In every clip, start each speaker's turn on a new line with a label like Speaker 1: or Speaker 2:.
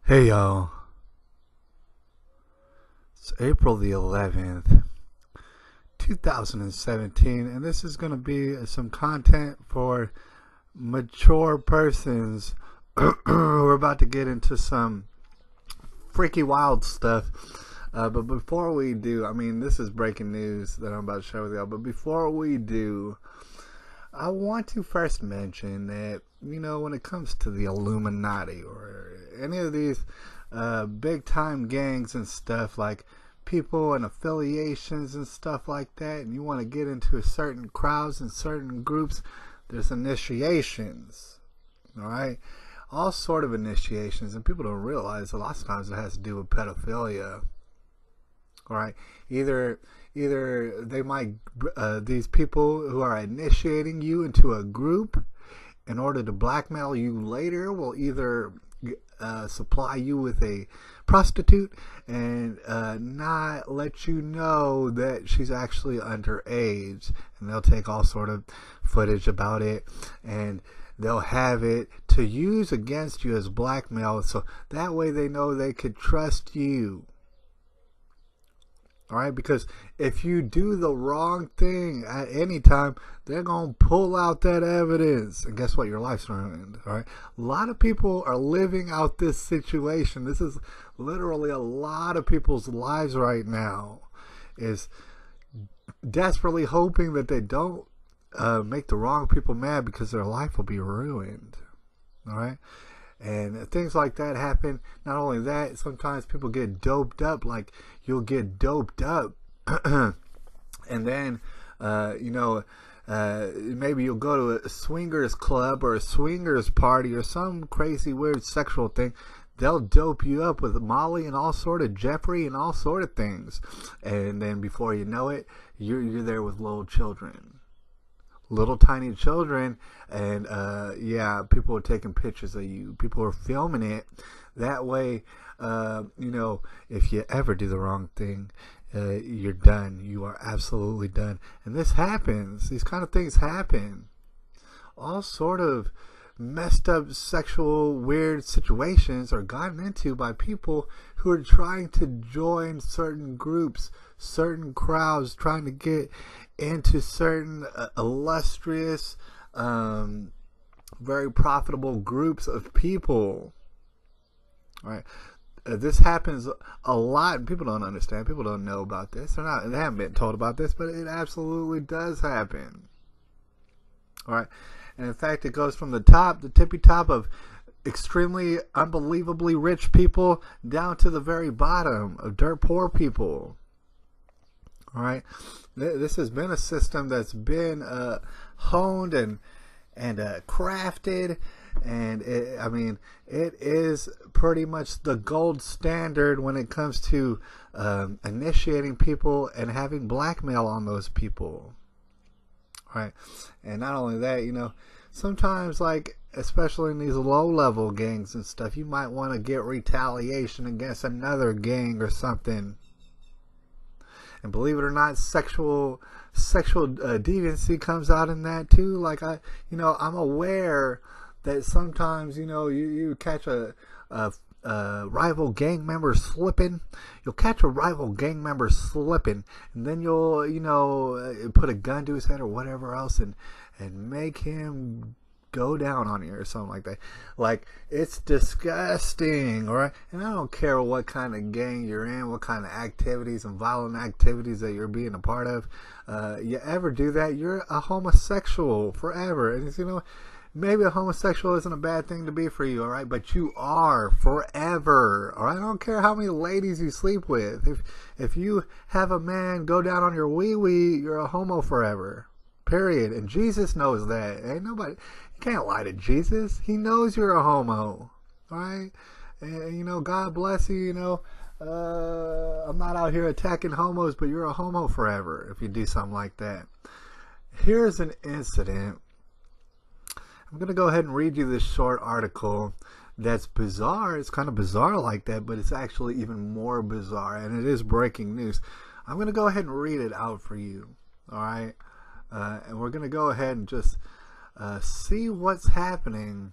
Speaker 1: Hey y'all, it's April the 11th, 2017, and this is going to be some content for mature persons. We're about to get into some freaky wild stuff. But before we do, this is breaking news that I'm about to share with y'all. But before we do, I want to first mention that, when it comes to the Illuminati or any of these big time gangs and stuff, like people and affiliations and stuff like that, and you want to get into certain crowds and certain groups, there's initiations, all right? All sort of initiations, and people don't realize a lot of times it has to do with pedophilia, all right? Either they might these people who are initiating you into a group in order to blackmail you later will either supply you with a prostitute and not let you know that she's actually underage, and they'll take all sort of footage about it and they'll have it to use against you as blackmail, so that way they know they could trust you. All right, because if you do the wrong thing at any time, they're going to pull out that evidence. And guess what? Your life's ruined. All right. A lot of people are living out this situation. This is literally a lot of people's lives right now, is desperately hoping that they don't make the wrong people mad, because their life will be ruined. All right. And things like that happen. Not only that, sometimes people get doped up. Like, you'll get doped up and then maybe you'll go to a swingers club or a swingers party or some crazy weird sexual thing. They'll dope you up with Molly and all sort of Jeffrey and all sort of things, and then before you know it, you're there with little tiny children, and people are taking pictures of you. People are filming it. That way, if you ever do the wrong thing, you're done. You are absolutely done. And this happens. These kind of things happen. All sort of messed up sexual weird situations are gotten into by people who are trying to join certain groups, certain crowds, trying to get into certain illustrious, very profitable groups of people. All right. This happens a lot, and people don't understand. People don't know about this. They haven't been told about this, but it absolutely does happen. All right. And in fact, it goes from the tippy top of extremely unbelievably rich people down to the very bottom of dirt poor people. All right. This has been a system that's been honed and crafted, and it is pretty much the gold standard when it comes to initiating people and having blackmail on those people. Right. And not only that, sometimes, like, especially in these low-level gangs and stuff, you might want to get retaliation against another gang or something. And believe it or not, sexual deviancy comes out in that too. Like, I'm aware that sometimes, you catch a rival gang member slipping. You'll catch a rival gang member slipping, and then you'll, put a gun to his head or whatever else, and make him go down on you or something like that. Like, it's disgusting, all right? And I don't care what kind of gang you're in, what kind of activities and violent activities that you're being a part of. You ever do that, you're a homosexual forever. And maybe a homosexual isn't a bad thing to be for you, all right? But you are forever, all right? I don't care how many ladies you sleep with. If you have a man go down on your wee-wee, you're a homo forever, period. And Jesus knows that. Ain't nobody, you can't lie to Jesus. He knows you're a homo, all right? And, God bless you, I'm not out here attacking homos, but you're a homo forever if you do something like that. Here's an incident. I'm going to go ahead and read you this short article that's bizarre. It's kind of bizarre like that, but it's actually even more bizarre, and it is breaking news. I'm going to go ahead and read it out for you, all right? And we're going to go ahead and just see what's happening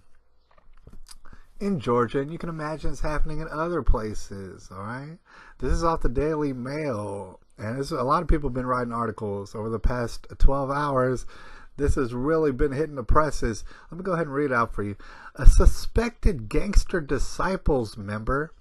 Speaker 1: in Georgia, and you can imagine it's happening in other places. All right, this is off the Daily Mail, and a lot of people have been writing articles over the past 12 hours. This has really been hitting the presses. Let me go ahead and read it out for you. A suspected gangster disciples member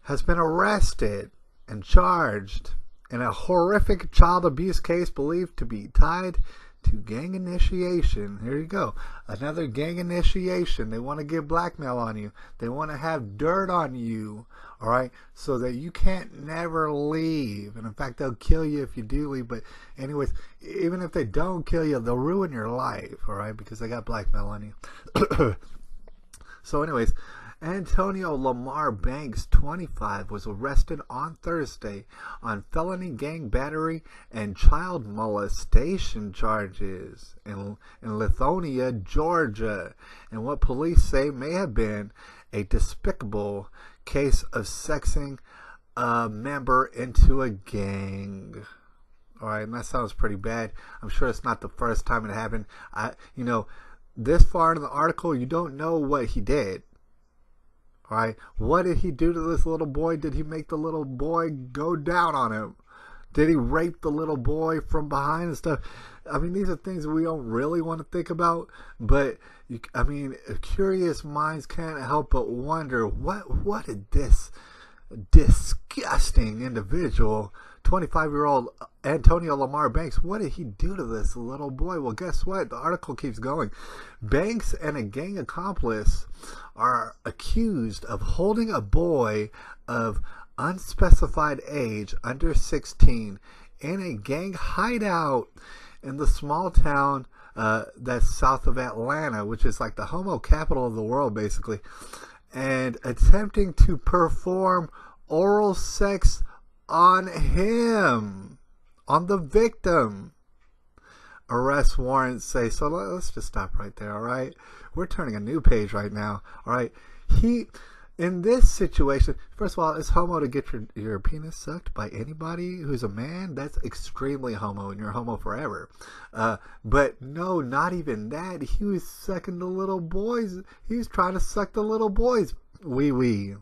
Speaker 1: has been arrested and charged in a horrific child abuse case believed to be tied to gang initiation. Here you go. Another gang initiation. They want to get blackmail on you. They want to have dirt on you. All right. So that you can't never leave. And in fact, they'll kill you if you do leave. But anyways, even if they don't kill you, they'll ruin your life. All right. Because they got blackmail on you. So anyways, Antonio Lamar Banks, 25, was arrested on Thursday on felony gang battery and child molestation charges in Lithonia, Georgia, and what police say may have been a despicable case of sexing a member into a gang. All right, and that sounds pretty bad. I'm sure it's not the first time it happened. This far in the article, you don't know what he did. All right, what did he do to this little boy? Did he make the little boy go down on him? Did he rape the little boy from behind and stuff? I mean, these are things we don't really want to think about, but curious minds can't help but wonder what did this disgusting individual, 25-year-old Antonio Lamar Banks, what did he do to this little boy? Well, guess what? The article keeps going. Banks and a gang accomplice are accused of holding a boy of unspecified age, under 16, in a gang hideout in the small town that's south of Atlanta, which is like the homo capital of the world, basically, and attempting to perform oral sex on him, on the victim. Arrest warrants say so. Let's just stop right there. All right, we're turning a new page right now. All right, in this situation, first of all, it's homo to get your penis sucked by anybody who's a man. That's extremely homo, and you're homo forever. But no, not even that. He was sucking the little boys. He was trying to suck the little boys wee.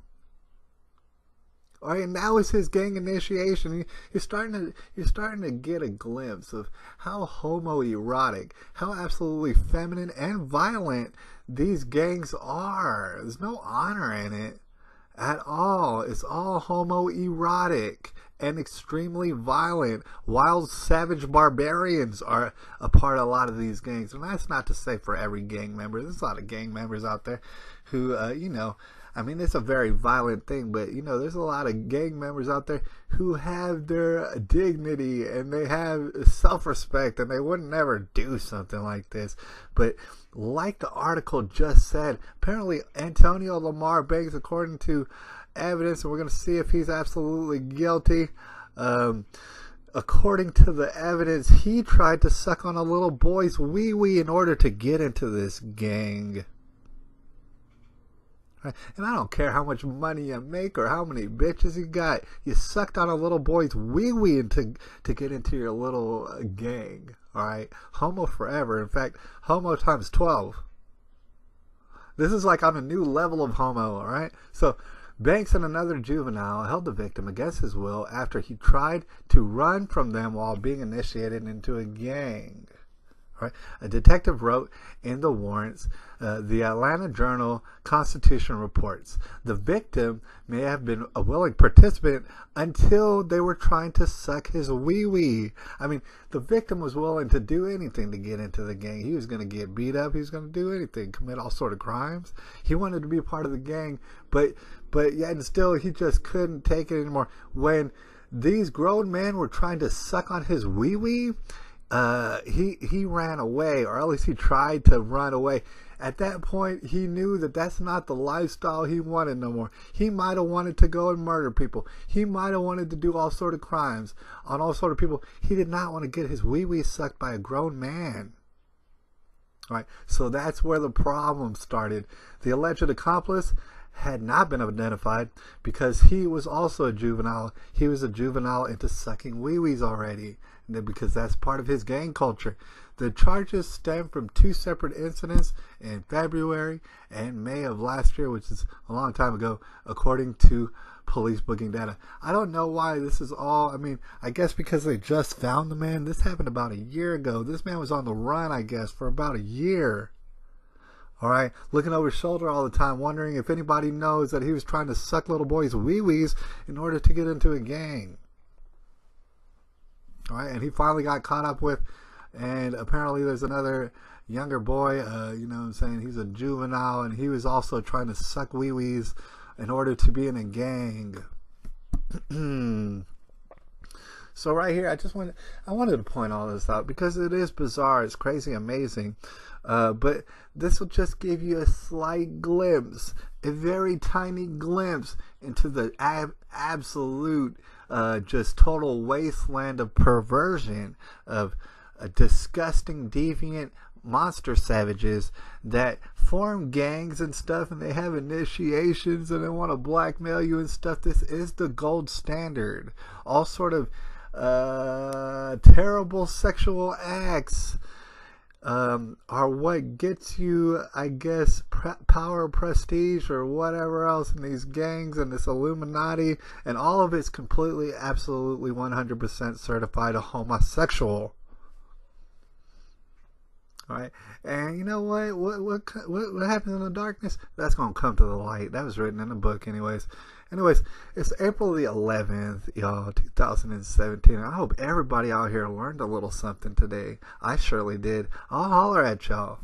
Speaker 1: All right, and that was his gang initiation. You're starting to get a glimpse of how homoerotic, how absolutely feminine and violent these gangs are. There's no honor in it at all. It's all homoerotic and extremely violent. Wild, savage barbarians are a part of a lot of these gangs. And that's not to say for every gang member. There's a lot of gang members out there who, it's a very violent thing, but, there's a lot of gang members out there who have their dignity and they have self-respect and they would never do something like this. But like the article just said, apparently Antonio Lamar Banks, according to evidence, and we're going to see if he's absolutely guilty, according to the evidence, he tried to suck on a little boy's wee-wee in order to get into this gang. And I don't care how much money you make or how many bitches you got. You sucked on a little boy's wee-wee to get into your little gang. All right? Homo forever. In fact, homo times 12. This is like on a new level of homo. All right? So Banks and another juvenile held the victim against his will after he tried to run from them while being initiated into a gang. Right. A detective wrote in the warrants, the Atlanta Journal-Constitution reports, the victim may have been a willing participant until they were trying to suck his wee-wee. I mean, the victim was willing to do anything to get into the gang. He was going to get beat up. He was going to do anything, commit all sort of crimes. He wanted to be a part of the gang, but yet and still he just couldn't take it anymore. When these grown men were trying to suck on his wee-wee, he ran away, or at least he tried to run away. At that point, he knew that that's not the lifestyle he wanted no more. He might have wanted to go and murder people. He might have wanted to do all sort of crimes on all sort of people. He did not want to get his wee-wee sucked by a grown man. All right, so that's where the problem started. The alleged accomplice had not been identified because he was also a juvenile. He was a juvenile into sucking wee-wees already, because that's part of his gang culture. The charges stem from two separate incidents in February and May of last year, which is a long time ago, according to police booking data. I don't know why this is all, I mean, I guess because they just found the man. This happened about a year ago. This man was on the run, I guess, for about a year. All right, looking over his shoulder all the time, wondering if anybody knows that he was trying to suck little boys' wee-wees in order to get into a gang. All right, and he finally got caught up with, and apparently there's another younger boy, you know what I'm saying, he's a juvenile, and he was also trying to suck wee-wees in order to be in a gang. So right here, I wanted to point all this out because it is bizarre, it's crazy, amazing. But this will just give you a slight glimpse, a very tiny glimpse into the absolute, just total wasteland of perversion, of disgusting, deviant monster savages that form gangs and stuff, and they have initiations and they want to blackmail you and stuff. This is the gold standard. All sort of terrible sexual acts are what gets you, I guess, power, prestige, or whatever else in these gangs and this Illuminati, and all of it's completely, absolutely, 100% certified a homosexual. All right, and you know what happens in the darkness? That's gonna come to the light. That was written in the book, anyways. It's April the 11th, y'all, 2017. I hope everybody out here learned a little something today. I surely did. I'll holler at y'all.